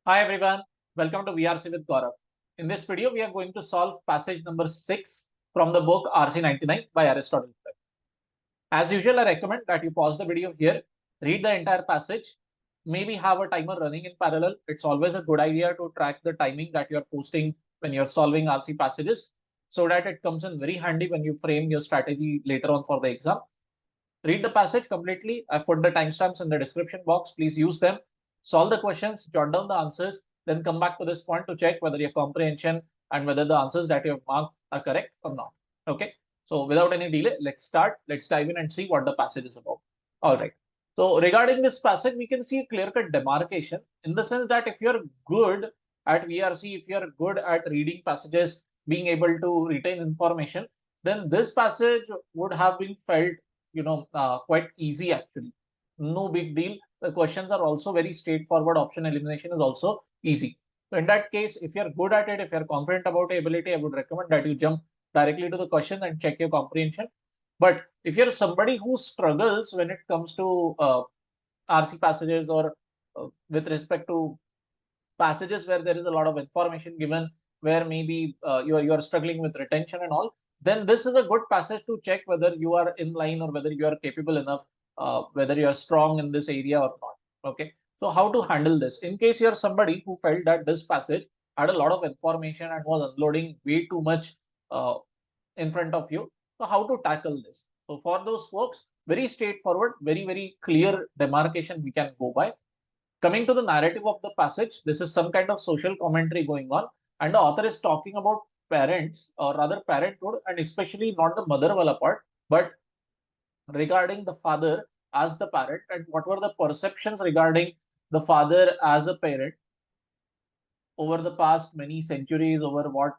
Hi everyone, welcome to VRC with Gaurav. In this video, we are going to solve passage number 6 from the book RC 99 by Aristotle Prep. As usual, I recommend that you pause the video here, read the entire passage, maybe have a timer running in parallel. It's always a good idea to track the timing that you're posting when you're solving RC passages so that it comes in very handy when you frame your strategy later on for the exam. Read the passage completely. I've put the timestamps in the description box. Please use them. Solve the questions, jot down the answers, then come back to this point to check whether your comprehension and whether the answers that you have marked are correct or not. Okay. So without any delay, let's start. Let's dive in and see what the passage is about. All right. So regarding this passage, we can see a clear-cut demarcation in the sense that if you're good at VRC, if you're good at reading passages, being able to retain information, then this passage would have been felt quite easy actually. No big deal. The questions are also very straightforward. Option elimination is also easy. So in that case, if you're good at it, if you're confident about your ability, I would recommend that you jump directly to the question and check your comprehension. But if you're somebody who struggles when it comes to RC passages or with respect to passages where there is a lot of information given, where maybe you are struggling with retention and all, then this is a good passage to check whether you are in line or whether you are capable enough, whether you are strong in this area or not. Okay. So how to handle this? In case you are somebody who felt that this passage had a lot of information and was unloading way too much uh, in front of you. So how to tackle this? So for those folks, very straightforward, very clear demarcation we can go by. Coming to the narrative of the passage, this is some kind of social commentary going on, and the author is talking about parents, or rather parenthood, and especially not the mother wala part, but regarding the father as the parent, and what were the perceptions regarding the father as a parent over the past many centuries, over what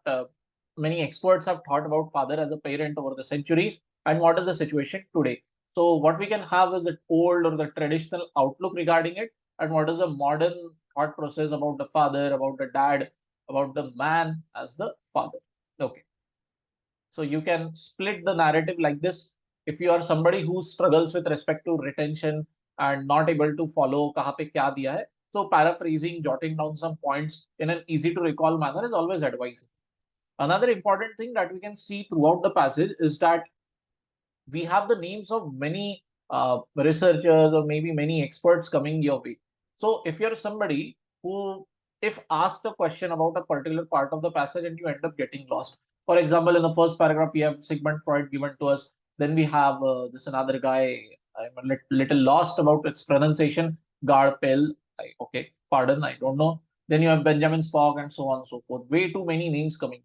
many experts have thought about father as a parent over the centuries, and what is the situation today. So what we can have is the old or the traditional outlook regarding it, and what is the modern thought process about the father, about the dad, about the man as the father. Okay. So you can split the narrative like this. If you are somebody who struggles with respect to retention and not able to follow kaha pe kya diya hai, so paraphrasing, jotting down some points in an easy to recall manner is always advisable. Another important thing that we can see throughout the passage is that we have the names of many researchers or maybe many experts coming your way. So if you're somebody who, if asked a question about a particular part of the passage and you end up getting lost, for example, in the first paragraph, we have Sigmund Freud given to us. Then we have this another guy. I'm a little lost about its pronunciation. Garpel. Okay, pardon, I don't know. Then you have Benjamin Spock and so on and so forth. Way too many names coming.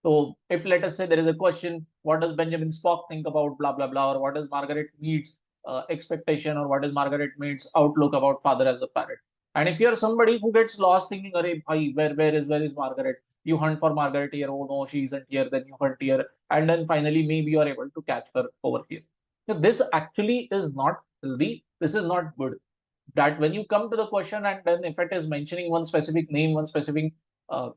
So if let us say there is a question, what does Benjamin Spock think about blah blah blah, or what is Margaret Mead's expectation, or what is Margaret Mead's outlook about father as a parent? And if you're somebody who gets lost thinking, "Arey, bhai, where is Margaret?" You hunt for Margaret here. Oh no, she isn't here. Then you hunt here, and then finally maybe you are able to catch her over here. So this actually is not healthy. This is not good. That when you come to the question and then if it is mentioning one specific name, one specific uh,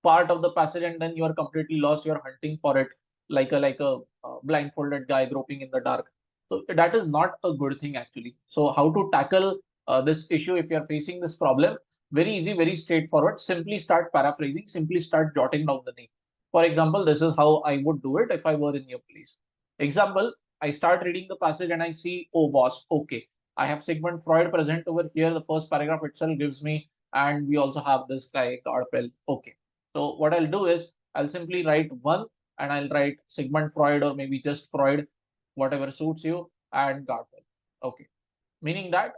part of the passage, and then you are completely lost, you're hunting for it like a blindfolded guy groping in the dark. So that is not a good thing actually. So how to tackle this issue if you're facing this problem? Very easy, very straightforward. Simply start paraphrasing, simply start jotting down the name. For example, this is how I would do it if I were in your place. Example, I start reading the passage and I see, oh boss, okay, I have Sigmund Freud present over here. The first paragraph itself gives me, and we also have this guy Garpel. Okay, so what I'll do is I'll simply write one, and I'll write Sigmund Freud or maybe just Freud, whatever suits you, and Gartner. Okay. Meaning that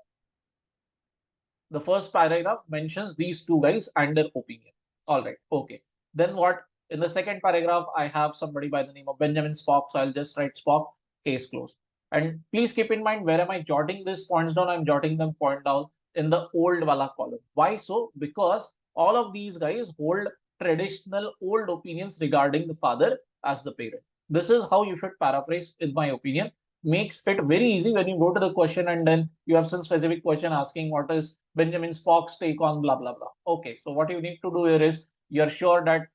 the first paragraph mentions these two guys and their opinion. All right. Okay. Then what? In the second paragraph, I have somebody by the name of Benjamin Spock. So I'll just write Spock, case closed. And please keep in mind, where am I jotting these points down? I'm jotting them point down in the old wala column. Why so? Because all of these guys hold traditional old opinions regarding the father as the parent. This is how you should paraphrase, in my opinion. Makes it very easy when you go to the question and then you have some specific question asking what is Benjamin Spock's take on blah blah blah. Okay, so what you need to do here is you're sure that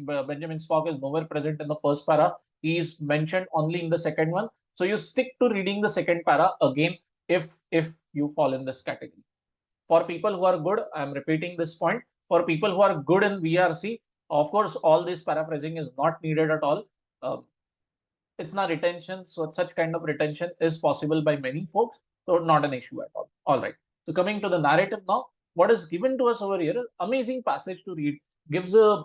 Benjamin Spock is nowhere present in the first para. He is mentioned only in the second one. So you stick to reading the second para again if you fall in this category. For people who are good, I'm repeating this point. For people who are good in VRC, of course, all this paraphrasing is not needed at all. Itna retention, so such kind of retention is possible by many folks, so not an issue at all. All right. So coming to the narrative now, what is given to us over here, amazing passage to read, gives a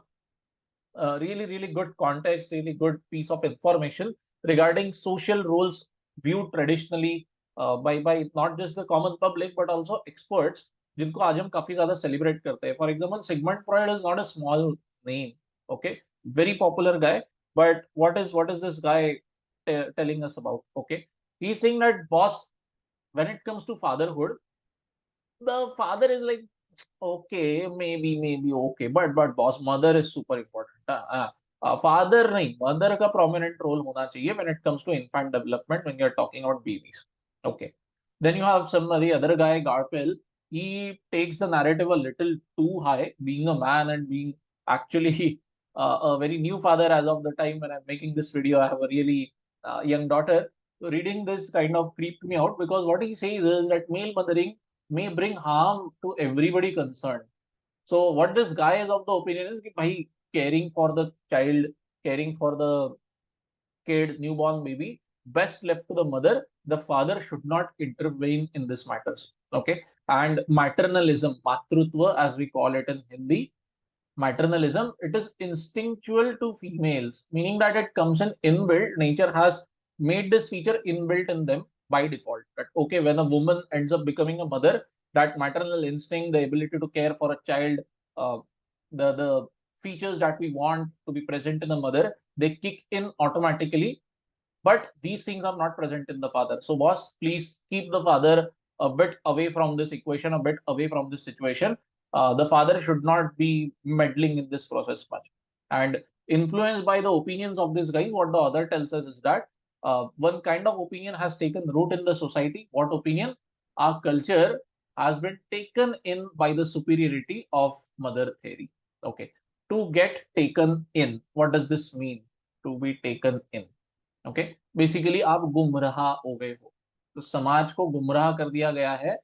really, really good context, really good piece of information regarding social roles viewed traditionally by not just the common public but also experts, जिनको आज हम काफी ज्यादा celebrate करते हैं. For example, Sigmund Freud is not a small name, okay, very popular guy. But what is this guy telling us about? Okay, he's saying that boss, when it comes to fatherhood, the father is like, okay, maybe okay, but boss, mother is super important. Father नहीं, mother का prominent role होना चाहिए when it comes to infant development when you're talking about babies. Okay. Then you have some the other guy, Garpel. He takes the narrative a little too high, being a man and being actually a very new father as of the time when I'm making this video. I have a really young daughter. So reading this kind of creeped me out, because what he says is that male mothering may bring harm to everybody concerned. So what this guy is of the opinion is that by caring for the child, caring for the kid, newborn baby, best left to the mother. The father should not intervene in this matters. Okay. And maternalism, matrutva as we call it in Hindi, maternalism, it is instinctual to females, meaning that it comes in inbuilt. Nature has made this feature inbuilt in them by default. That okay, when a woman ends up becoming a mother, that maternal instinct, the ability to care for a child, uh, the features that we want to be present in a mother, they kick in automatically. But these things are not present in the father. So boss, please keep the father a bit away from this equation, a bit away from this situation. The father should not be meddling in this process much. And influenced by the opinions of this guy, what the author tells us is that one kind of opinion has taken root in the society. What opinion? Our culture has been taken in by the superiority of mother theory. Okay. To get taken in, what does this mean? To be taken in. Okay, basically आप गुमराह हो गए हो, तो समाज को गुमराह कर दिया गया है.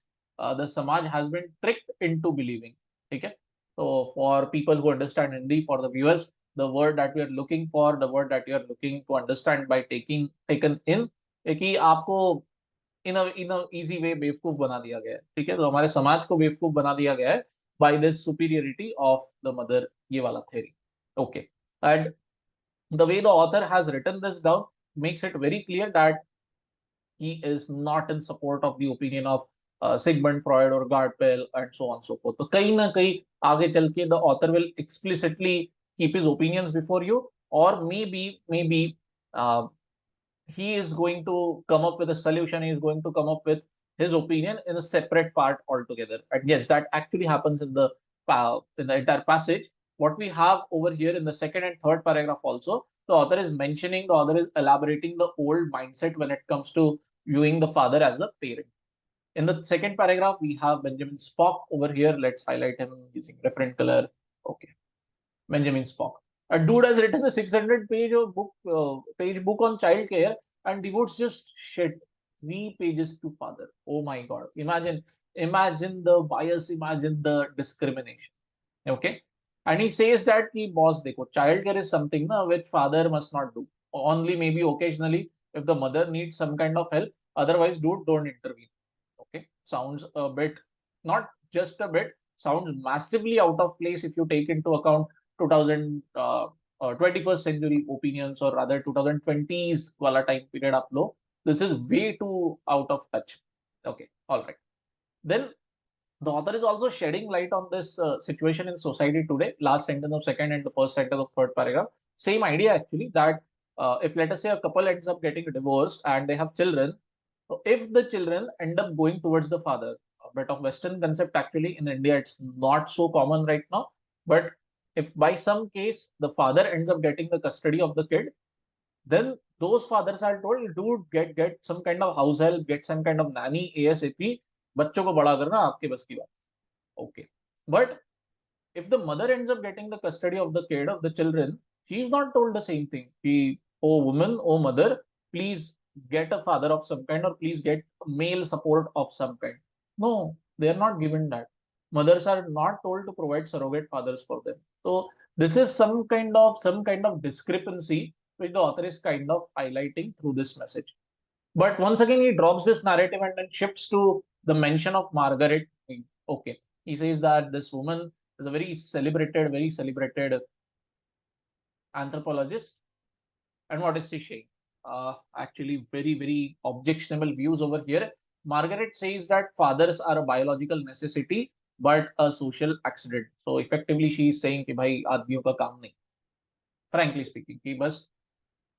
The samaj has been tricked into believing. ठीक है. तो for people who understand Hindi, for the viewers, the word that we are looking for, the word that you are looking to understand by taking taken in, कि आपको in easy way बेवकूफ बना दिया गया है. ठीक है. तो हमारे समाज को बेवकूफ बना दिया गया है by this superiority of the mother, ये वाला theory. Okay. And the way the author has written this down makes it very clear that he is not in support of the opinion of Sigmund Freud or Garpel and so on and so forth. तो कहीं ना कहीं आगे चल के the author will explicitly keep his opinions before you, or maybe uh, he is going to come up with a solution. He is going to come up with his opinion in a separate part altogether. And yes, that actually happens in the entire passage. What we have over here in the second and third paragraph also, the author is elaborating the old mindset when it comes to viewing the father as a parent. In the second paragraph, we have Benjamin Spock over here. Let's highlight him using different color. Okay, Benjamin Spock. A dude has written a 600-page book on child care and devotes just shit 3 pages to father. Oh my god! Imagine the bias, imagine the discrimination. Okay, and he says that he boss, dekho, child care is something which father must not do. Only maybe occasionally if the mother needs some kind of help. Otherwise, dude, don't intervene. Okay, sounds a bit, not just a bit, sounds massively out of place if you take into account 21st century opinions, or rather 2020s wala time period up low. This is way too out of touch. Okay, all right. Then the author is also shedding light on this situation in society today. Last sentence of second and the first sentence of third paragraph. Same idea actually, that if let us say a couple ends up getting divorced and they have children, so if the children end up going towards the father, a bit of Western concept actually, in India it's not so common right now, but if by some case the father ends up getting the custody of the kid, then those fathers are told, dude, get some kind of house help, get some kind of nanny ASAP. बच्चों को बड़ा करना आपके बस की बात. Okay, but if the mother ends up getting the custody of the kid, of the children, she is not told the same thing. Oh woman, oh mother, please get a father of some kind, or please get male support of some kind. No, They are not given that. Mothers are not told to provide surrogate fathers for them. So this is some kind of discrepancy which the author is kind of highlighting through this message. But once again, he drops this narrative and then shifts to the mention of Margaret. Okay, he says that this woman is a very celebrated anthropologist. And what is she saying? Actually, very objectionable views over here. Margaret says that fathers are a biological necessity, but a social accident. So effectively, she is saying कि भाई आदमियों का काम नहीं. Frankly speaking, कि बस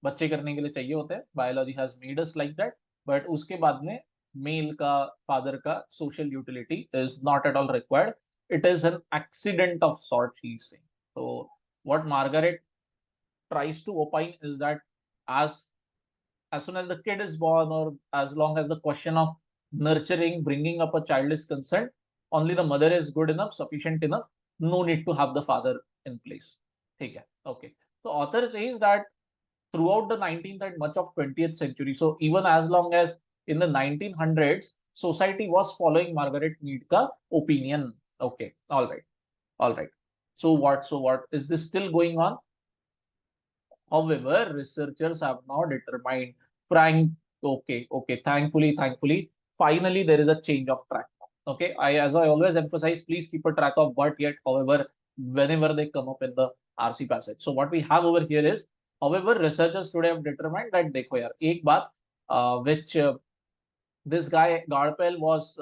बच्चे करने के लिए चाहिए होते हैं. Biology has made us like that. But उसके बाद में मेल का फादर का social utility is not at all required. It is an accident of sort, she is saying. So what Margaret tries to opine is that as soon as the kid is born, or as long as the question of nurturing, bringing up a child is concerned, only the mother is good enough, sufficient enough, no need to have the father in place. Okay. So author says that throughout the 19th and much of 20th century, so even as long as in the 1900s, society was following Margaret Mead ka opinion. Okay, all right. So what is this still going on? However, researchers have now determined, thankfully, finally there is a change of track. Okay, as I always emphasize, please keep a track of but yet, however, whenever they come up in the RC passage. So what we have over here is, however, researchers today have determined that देखो यार, एक बात which this guy Garpel was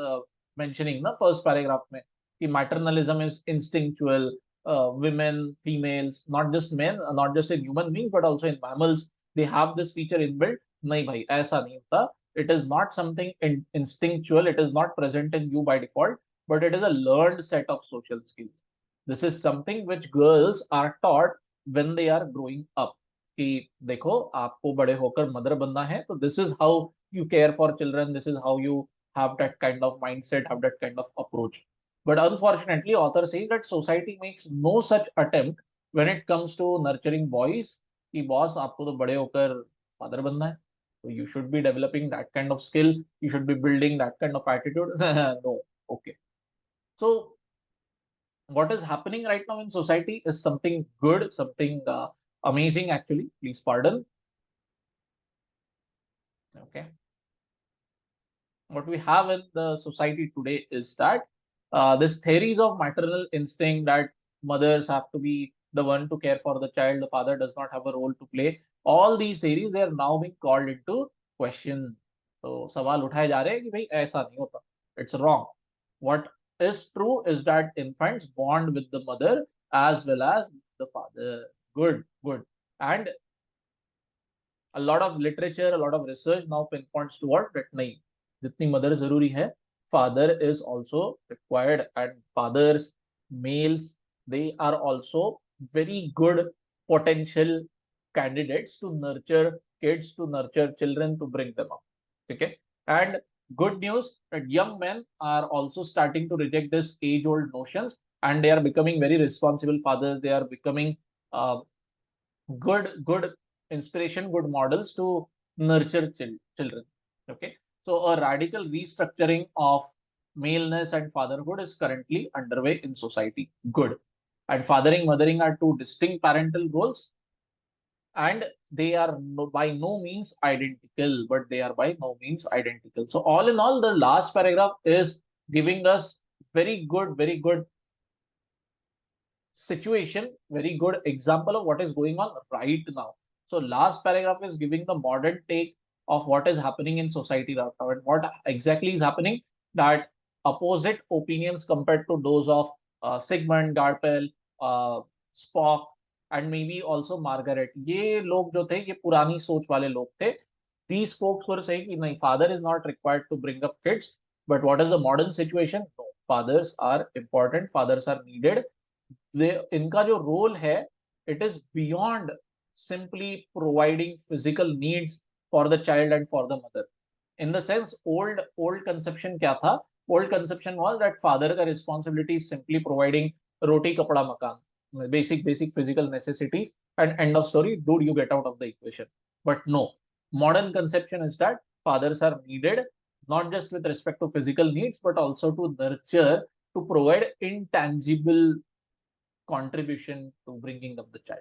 mentioning the first paragraph में कि maternalism is instinctual. Women, females, not just men, not just in human beings, but also in mammals, they have this feature inbuilt. नहीं भाई, ऐसा नहीं होता. It is not something instinctual. It is not present in you by default, but it is a learned set of social skills. This is something which girls are taught when they are growing up. कि देखो आपको बड़े होकर mother बनना है, तो this is how you care for children. This is how you have that kind of mindset, have that kind of approach. But unfortunately, authors say that society makes no such attempt when it comes to nurturing boys. कि boss आपको तो बड़े होकर father बनना है, so you should be developing that kind of skill. You should be building that kind of attitude. No, okay. So what is happening right now in society is something good, something amazing actually. Please pardon. Okay. What we have in the society today is that this theories of maternal instinct, that mothers have to be the one to care for the child, the father does not have a role to play. All these theories, they are now being called into question. So सवाल उठाए जा रहे हैं कि भाई ऐसा नहीं होता. It's wrong. What is true is that infants bond with the mother as well as the father. Good. And a lot of literature, a lot of research now pinpoints toward that नहीं, जितनी mother जरूरी है, father is also required. And fathers, males, they are also very good potential candidates to nurture kids, to nurture children, to bring them up. Okay. And good news that young men are also starting to reject this age-old notions, and they are becoming very responsible fathers. They are becoming good inspiration, good models to nurture children. Okay. So a radical restructuring of maleness and fatherhood is currently underway in society. Good. And fathering, mothering are two distinct parental roles, and they are by no means identical, but they are by no means identical. So all in all, the last paragraph is giving us very good situation, very good example of what is going on right now. So last paragraph is giving the modern take of what is happening in society right now, and what exactly is happening, that opposite opinions compared to those of Sigmund, Garpel, Spock, and maybe also Margaret. ये लोग जो थे, ये पुरानी सोच वाले लोग थे. These folks were saying कि नहीं, father is not required to bring up kids. But what is the modern situation? No, fathers are important, fathers are needed. इनका जो रोल है, it is beyond simply providing physical needs for the child and for the mother. In the sense, old conception क्या था? Old conception was that father का responsibility is simply providing roti kapda makan, basic physical necessities, and end of story. Dude, you get out of the equation. But no, modern conception is that fathers are needed, not just with respect to physical needs, but also to nurture, to provide intangible contribution to bringing up the child.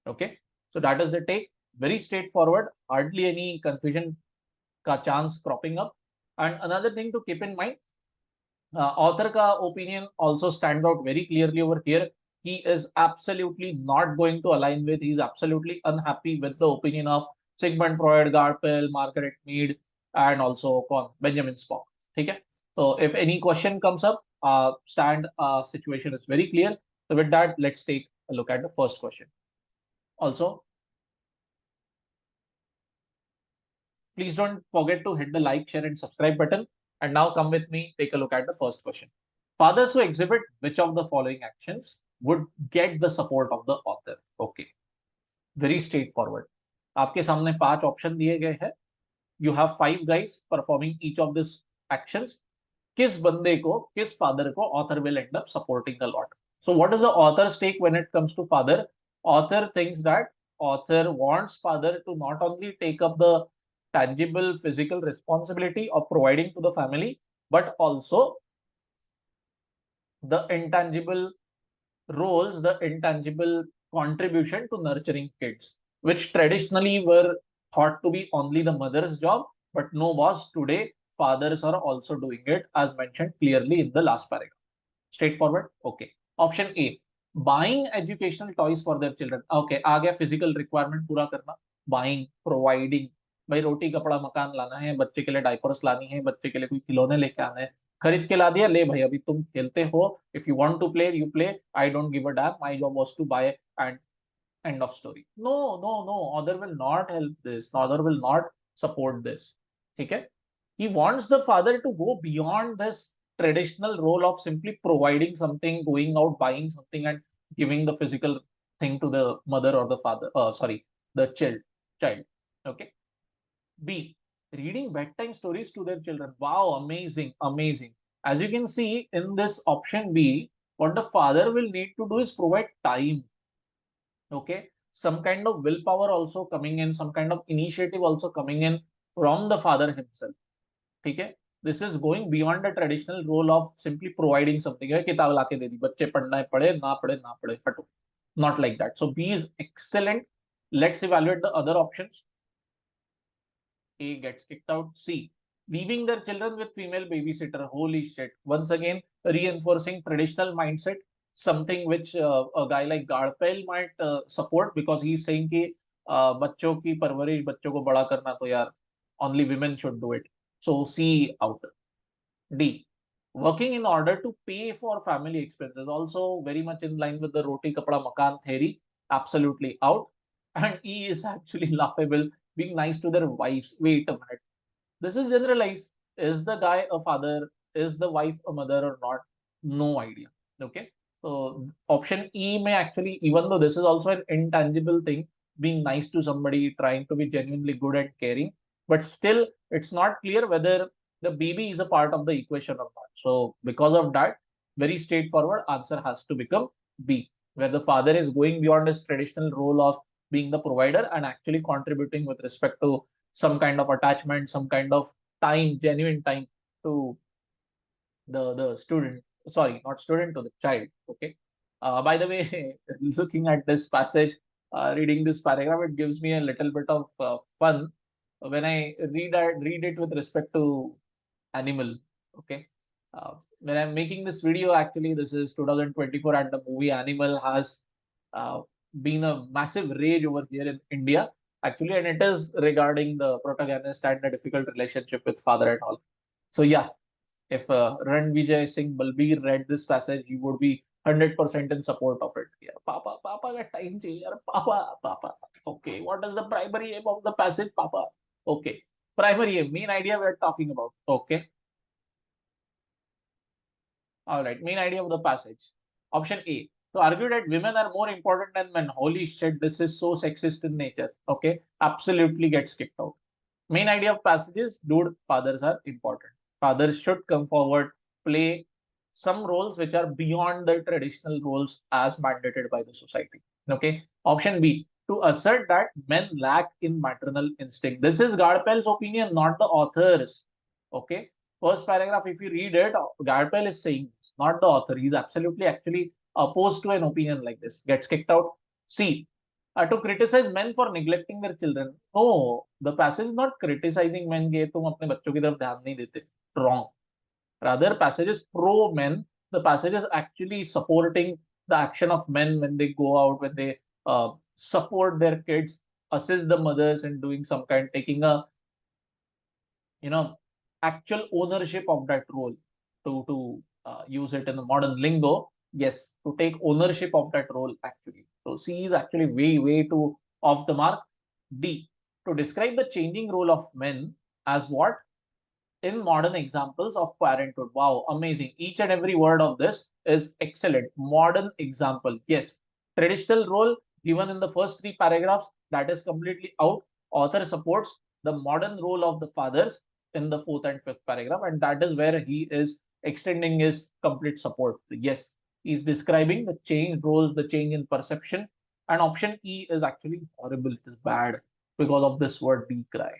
Okay, so that is the take. Very straightforward, hardly any confusion ka chance cropping up. And another thing to keep in mind, author ka opinion also stands out very clearly over here. He is absolutely not going to align with, he is absolutely unhappy with the opinion of Sigmund Freud, Garpel, Margaret Mead, and also Benjamin Spock. Okay, so if any question comes up, situation is very clear. So with that, let's take a look at the first question. Also, please don't forget to hit the like, share, and subscribe button. And now come with me, take a look at the first question. Fathers who exhibit which of the following actions would get the support of the author? Okay, very straightforward. आपके सामने 5 option दिए गए हैं. You have 5 guys performing each of these actions. किस बंदे को, किस father को author will end up supporting a lot? So what is the author's take when it comes to father? Author thinks that author wants father to not only take up the tangible physical responsibility of providing to the family, but also the intangible roles, the intangible contribution to nurturing kids, which traditionally were thought to be only the mother's job. But no, boss, today fathers are also doing it, as mentioned clearly in the last paragraph. Straightforward. Okay. Option A, buying educational toys for their children. Okay, आ गया physical requirement पूरा करना. Buying, providing. भाई रोटी कपड़ा मकान लाना है, बच्चे के लिए डाइपर्स लानी है, बच्चे के लिए कोई खिलौने लेके आने हैं, खरीद के ला दिया, ले भाई अभी तुम खेलते हो. If you want to play, you play. I don't give a damn. My job was to buy, and end of story. No, no, no. Other will not help this. Other will not support this. Okay. He wants the father to go beyond this traditional role of simply providing something, going out, buying something, and giving the physical thing to the mother or the father. The child. Okay. B, reading bedtime stories to their children. Wow, amazing, amazing. As you can see in this option B, what the father will need to do is provide time. Okay, some kind of willpower also coming in, some kind of initiative also coming in from the father himself. Okay, this is going beyond the traditional role of simply providing something. किताब लाके दे दी, बच्चे पढ़ना है पढ़े, ना पढ़े ना पढ़े, हटो. Not like that. So B is excellent. Let's evaluate the other options. A gets kicked out. C, leaving their children with female babysitter. Holy shit. Once again, reinforcing traditional mindset, something which a guy like Garpel might support, because he's saying कि बच्चों की परवरिश, बच्चों को बड़ा करना तो यार only women should do it. So C out. D, working in order to pay for family expenses. Also very much in line with the roti kapda makan theory. Absolutely out. And E is actually laughable, being nice to their wives. Wait a minute. This is generalized. Is the guy a father? Is the wife a mother or not? No idea. Okay. So option E may actually, even though this is also an intangible thing, being nice to somebody, trying to be genuinely good and caring, but still it's not clear whether the baby is a part of the equation or not. So because of that, very straightforward answer has to become B, where the father is going beyond his traditional role of being the provider and actually contributing with respect to some kind of attachment, some kind of time, genuine time to the student. Sorry, not student, to the child. Okay. By the way, looking at this passage, reading this paragraph, it gives me a little bit of fun when I read it with respect to animal. Okay. When I'm making this video, actually, this is 2024, and the movie Animal has been a massive rage over here in India, actually, and it is regarding the protagonist and the difficult relationship with father and all. So yeah, if Ranvijay Singh Balbir read this passage, he would be 100% in support of it. Yeah, Papa, Papa, that time chahiye, Papa, Papa. Okay, what is the primary aim of the passage, Papa? Okay, primary aim, main idea we're talking about. Okay. All right, main idea of the passage. Option A, to argue that women are more important than men. Holy shit, this is so sexist in nature. Okay, absolutely gets kicked out. Main idea of passage is, dude, fathers are important. Fathers should come forward, play some roles which are beyond the traditional roles as mandated by the society. Okay. Option B, to assert that men lack in maternal instinct. This is Garpel's opinion, not the author's. Okay. First paragraph, if you read it, Garpel is saying, not the author. He's absolutely actually opposed to an opinion like this. Gets kicked out. C. To criticize men for neglecting their children. No, the passage is not criticizing men कि तुम अपने बच्चों की तरफ ध्यान नहीं देते. Wrong. Rather, passage is pro men. The passage is actually supporting the action of men when they go out, when they support their kids, assist the mothers in doing some kind, taking a actual ownership of that role, to use it in the modern lingo. Yes, to take ownership of that role actually. So C is actually way too off the mark. D, to describe the changing role of men as what? In modern examples of parenthood. Wow, amazing. Each and every word of this is excellent. Modern example. Yes. Traditional role given in the first three paragraphs, that is completely out. Author supports the modern role of the fathers in the fourth and fifth paragraph, and that is where he is extending his complete support. Yes, he's describing the change roles, the change in perception, and option E is actually horrible. It is bad because of this word decry.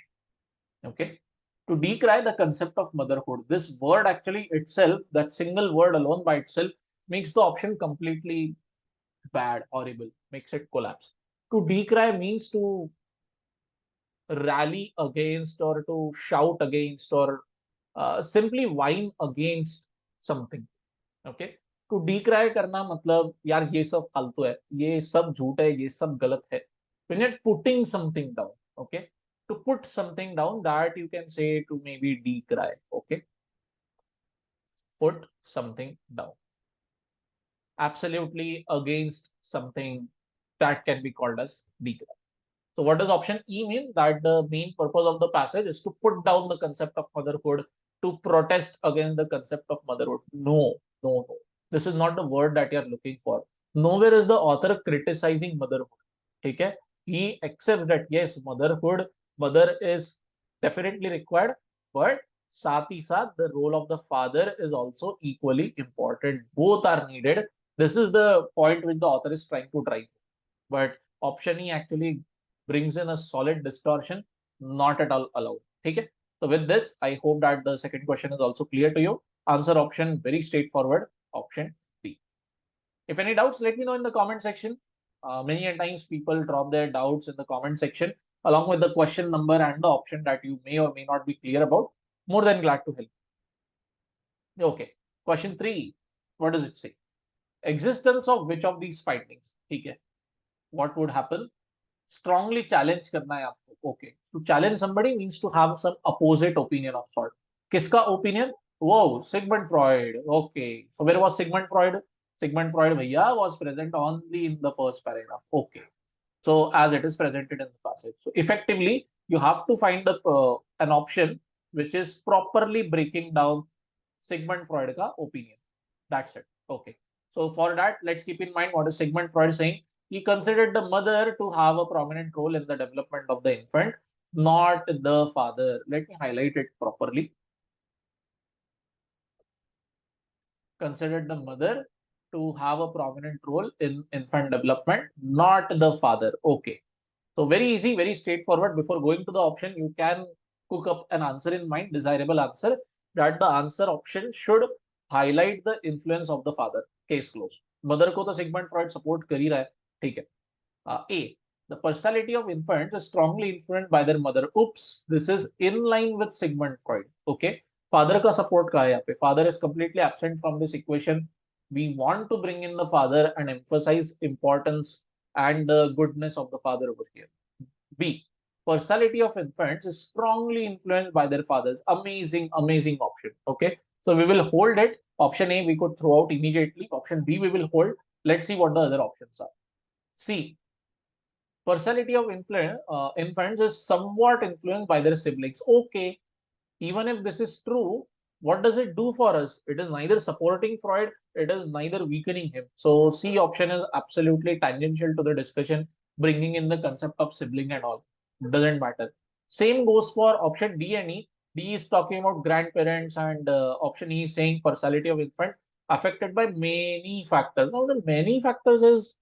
Okay. To decry the concept of motherhood. This word actually itself, that single word alone by itself, makes the option completely bad, horrible, makes it collapse. To decry means to rally against or to shout against or simply whine against something. Okay. To decry करना मतलब यार ये सब फालतू है, ये सब झूठ है, ये सब गलत है. When you're putting something down, okay, to put something down, that you can say to maybe decry. Okay, put something down, absolutely against something, that can be called as decry. So what does option E mean? That the main purpose of the passage is to put down the concept of motherhood, to protest against the concept of motherhood. No, no, no. This is not the word that you're looking for. Nowhere is the author criticizing motherhood. Okay? He accepts that yes, mother is definitely required, but साथ ही साथ the role of the father is also equally important. Both are needed. This is the point which the author is trying to drive. But option E actually brings in a solid distortion, not at all allowed. Okay. So with this, I hope that the second question is also clear to you. Answer option very straightforward, option B. If any doubts, let me know in the comment section. Many a times people drop their doubts in the comment section along with the question number and the option that you may or may not be clear about. More than glad to help. Okay. Question 3. What does it say? Existence of which of these findings? Okay. What would happen? Strongly challenge करना है आपको. Okay. To challenge somebody means to have some opposite opinion of sort. किसका opinion? Whoa, Sigmund Freud. Okay. So where was Sigmund Freud? Sigmund Freud भैया was present only in the first paragraph. Okay. So as it is presented in the passage. So effectively, you have to find an option which is properly breaking down Sigmund Freud ka opinion. That's it. Okay. So for that, let's keep in mind what is Sigmund Freud saying. He considered the mother to have a prominent role in the development of the infant, not the father. Let me highlight it properly. Considered the mother to have a prominent role in infant development, not the father. Okay. So very easy, very straightforward. Before going to the option, you can cook up an answer in mind, desirable answer, that the answer option should highlight the influence of the father. Case closed. Mother को तो Sigmund Freud support कर ही रहा है, ठीक है. A, the personality of infants is strongly influenced by their mother. Oops, this is in line with Sigmund Freud. Okay, father का support कहाँ है यहाँ पे? Father is completely absent from this equation. We want to bring in the father and emphasize importance and the goodness of the father over here. B, personality of infants is strongly influenced by their fathers. Amazing, amazing option. Okay, so we will hold it. Option A we could throw out immediately. Option B we will hold. Let's see what the other options are. C, personality of infants is somewhat influenced by their siblings. Okay, even if this is true, what does it do for us? It is neither supporting Freud, it is neither weakening him. So C option is absolutely tangential to the discussion, bringing in the concept of sibling and all. It doesn't matter. Same goes for option D and E. D is talking about grandparents, and option E is saying personality of infant affected by many factors. Now the many factors is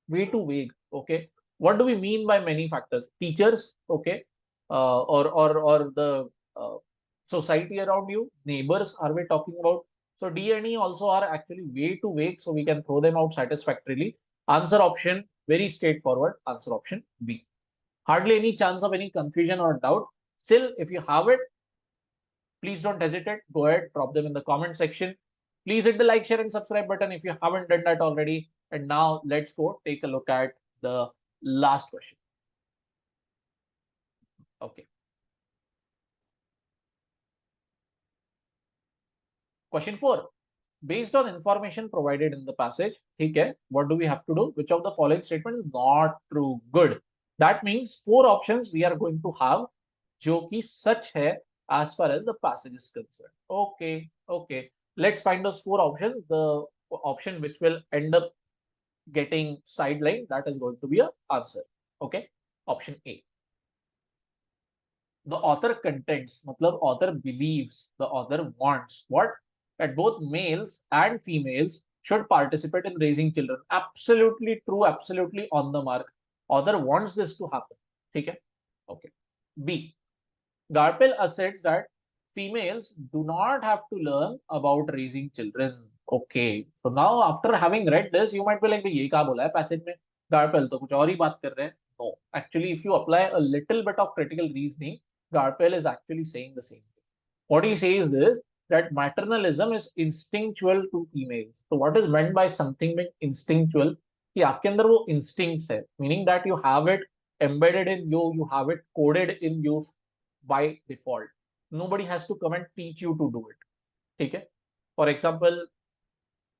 way too vague. Okay, what do we mean by many factors? Teachers, okay, or the society around you, neighbors are we talking about? So D and E also are actually way too vague, so we can throw them out satisfactorily. Answer option, very straightforward. Answer option B. Hardly any chance of any confusion or doubt. Still, if you have it, please don't hesitate. Go ahead, drop them in the comment section. Please hit the like, share, and subscribe button if you haven't done that already. And now let's go take a look at the last question. Okay. Question 4. Based on information provided in the passage, okay, what do we have to do? Which of the following statement is not true? Good. That means 4 options we are going to have, जो कि सच है as far as the passage is concerned. Okay, okay. Let's find those 4 options. The option which will end up getting sidelined, that is going to be a answer. Okay. Option A. The author contends, matlab author believes, the author wants what? That both males and females should participate in raising children. Absolutely true, absolutely on the mark. Author wants this to happen. Okay. Okay. B. Garpel asserts that females do not have to learn about raising children. Okay. So now after having read this, you might be like, ये क्या बोला है passage में? Garpel तो कुछ और ही बात कर रहे हैं. No. Actually, if you apply a little bit of critical reasoning, Garpel is actually saying the same thing. What he says is that maternalism is instinctual to females. So what is meant by something being instinctual? कि आपके अंदर वो instincts है, meaning that you have it embedded in you, you have it coded in you by default. Nobody has to come and teach you to do it. Okay? For example,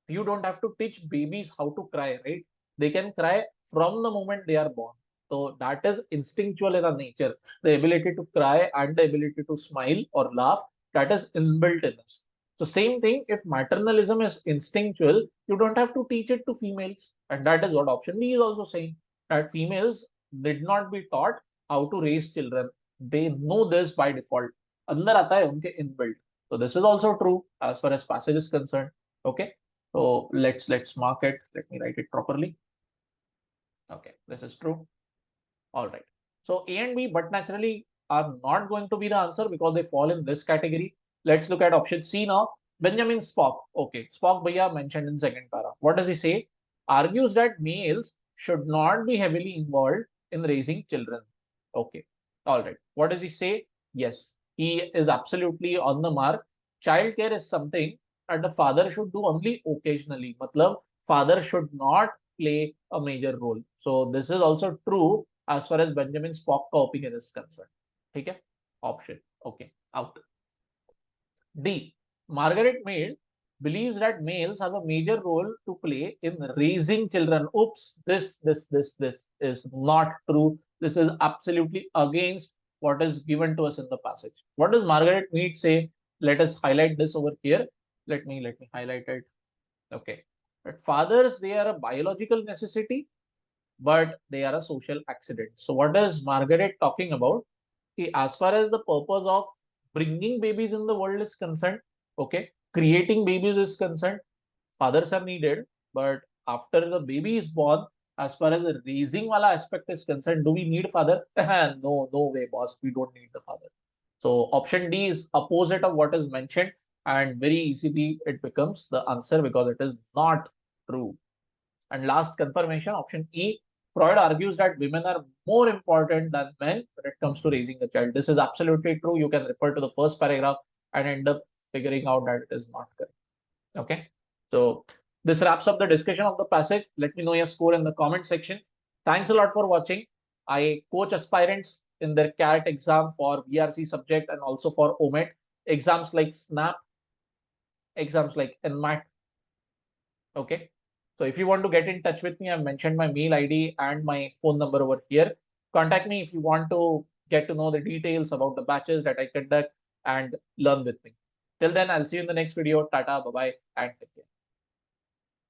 you don't have to teach babies how to cry, right? They can cry from the moment they are born. So that is instinctual in our nature. The ability to cry and the ability to smile or laugh, that is inbuilt in us. So same thing, if maternalism is instinctual, you don't have to teach it to females. And that is what option B is also saying, that females did not be taught how to raise children. They know this by default. अंदर आता है उनके inbuilt. So this is also true as far as passage is concerned. Okay. So let's mark it. Let me write it properly. Okay, this is true. All right. So A and B, but naturally are not going to be the answer because they fall in this category. Let's look at option C now. Benjamin Spock. Okay, Spock bhaiya mentioned in second para. What does he say? Argues that males should not be heavily involved in raising children. Okay. All right. What does he say? Yes, he is absolutely on the mark. Child care is something that the father should do only occasionally. Matlab, father should not play a major role. So this is also true as far as Benjamin Spock का opinion is concerned. ठीक है? Option. Okay. Out. D. Margaret Mead believes that males have a major role to play in raising children. Oops, this is not true. This is absolutely against what is given to us in the passage. What does Margaret Mead say? Let us highlight this over here. Let me highlight it. Okay. But fathers, they are a biological necessity, but they are a social accident. So what is Margaret talking about? As far as the purpose of bringing babies in the world is concerned, okay, creating babies is concerned, fathers are needed, but after the baby is born, as far as the raising wala aspect is concerned, do we need father? No way, boss. We don't need the father. So option D is opposite of what is mentioned, and very easily it becomes the answer because it is not true. And last confirmation, option E, Freud argues that women are more important than men when it comes to raising a child. This is absolutely true. You can refer to the first paragraph and end up figuring out that it is not correct. Okay. So this wraps up the discussion of the passage. Let me know your score in the comment section. Thanks a lot for watching. I coach aspirants in their CAT exam for VRC subject and also for OMET. Exams like SNAP, exams like NMAT. Okay. So if you want to get in touch with me, I've mentioned my mail ID and my phone number over here. Contact me if you want to get to know the details about the batches that I conduct and learn with me. Till then, I'll see you in the next video. Tata, bye-bye, and take care.